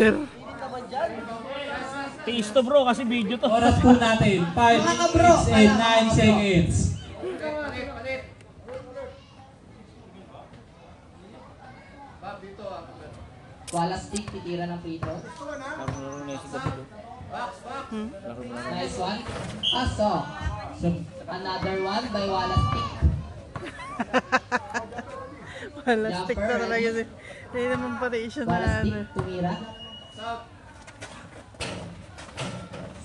brother. Tiis to bro kasi video to. Oras po natin, 5 minutes and 9 seconds. Wala stick, titira ng free throw. Nice one. Paso. Another one by Wala stick. Wala stick na talaga si. Hindi naman variation na Wala ano. stick, tumira.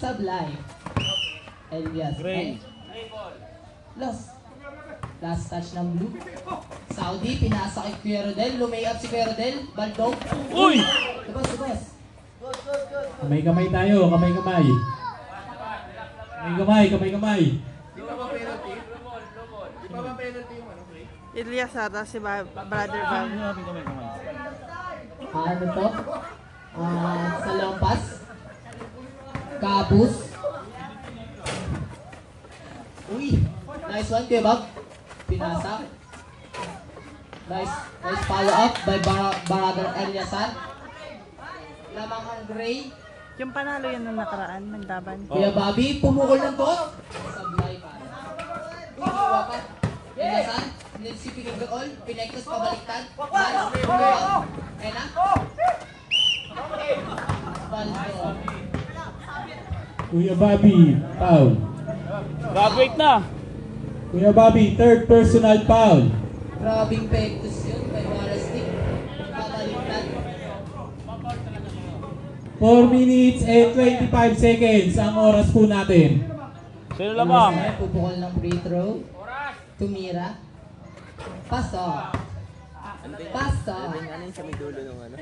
Sublime. Elias. Gray. Last touch ng blue. Saudi, pinasa kay Kuya Rodel. Lumay-up si Kuya Rodel. Baldog. Uy! Lubos. Kamay-kamay tayo, kamay-kamay. Kamay-kamay. Di ba ba penalty? Di ba ba penalty yung ano, Free? Elias ata si brother Val. Ano to? Sa lampas. Kabus. Uy! Nice one, Kuya Bob. Pinasa. Nice follow up by Brother Eliasan. Lamang ang Gray. Yung panalo yan nung nakaraan, nagdaban. Kuya Bobby, pumukol ng bot. Sablay para. Uy, wapat. Eliasan. Si Pinagol. Pinektos pabaliktad. Ena. Baldo. Kuya Bobby, foul. Graduate na. Kuya Bobby, third personal foul. Grabing pektos yun by Warastik. Pabaliktad. 4 minutes and 25 seconds ang oras po natin. Sino lamang? Pupukol ng free throw. Tumira. Paso. Ano yung sa may dulo ng ano?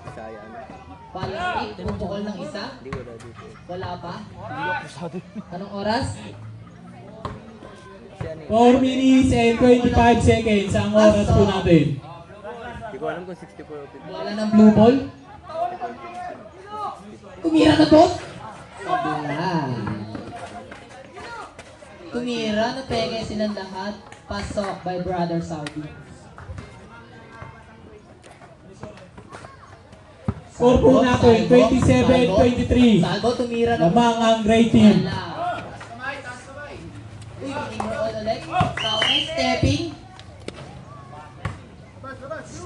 Bisaya ano? Palastik. Pupukol ng isa. Hindi wala dito. Wala pa. Anong oras? 4 minutes and 25 seconds ang oras po natin. Hindi ko alam kung 64 o 50. Wala ng blue ball. Tumira na to. Tumira na peke silang lahat. Pasok by Brother Saudi. Score po natin, 27-23. Salvo, tumira na. Lamang ang Gray team. Uy, pinag-roll ulit. Saudi stepping.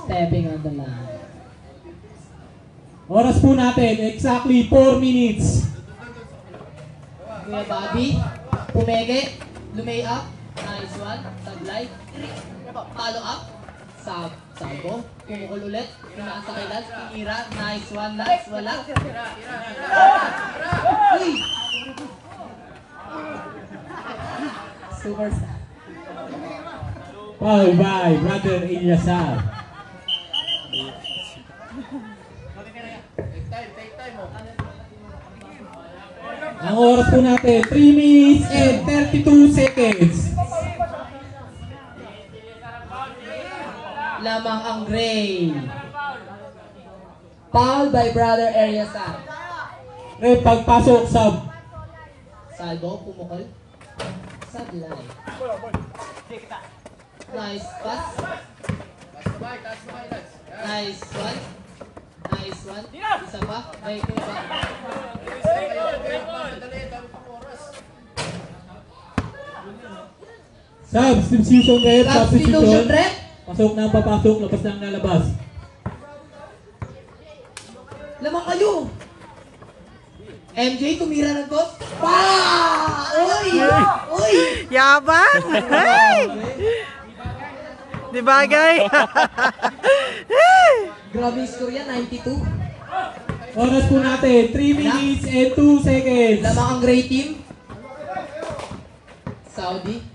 Stepping on the line. Oras po natin, exactly 4 minutes. Kuya Bobby, pumege, lumay up. Nice one. Sablay. Follow up. Salvo. Pumukol ulit. Pinasa kay Lance. Pinira. Nice one. Lance. Wala. Uy! Superstar. Foul by Brother Eliasar. Take time mo. Ang oras po natin, 3 minutes and 32 seconds. Lamang ang Gray. Foul by Brother Eliasan. Red, pagpasok, sub. Salvo, pumukol. Sablay. Nice pass. Taas na kayo, lads. Nice one. Nice one. Isa pa. May kuya ba? Madali, dami pang oras. Substitution red, Substitution substitution. rep. Pasok na papasok, labas na lalabas. Lamang kayo. MJ, tumira ng boss. Pa! Uy! Uy! Yabang! Hey! Di bagay? Grabe yung score yan, 92. Oras po natin, 3 minutes and 2 seconds. Lamang ang Gray team. Saudi.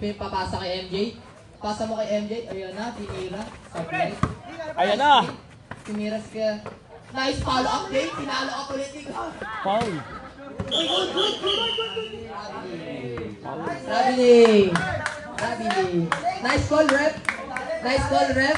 Pinapapasa kay MJ. Pasa mo kay MJ. Ayan na, tinira. Supply. Ayan na. Tinira siya. Nice follow up day. Pinalo up ulit ni God. Foul. Traveling. Nice call, rep. Nice call, rep.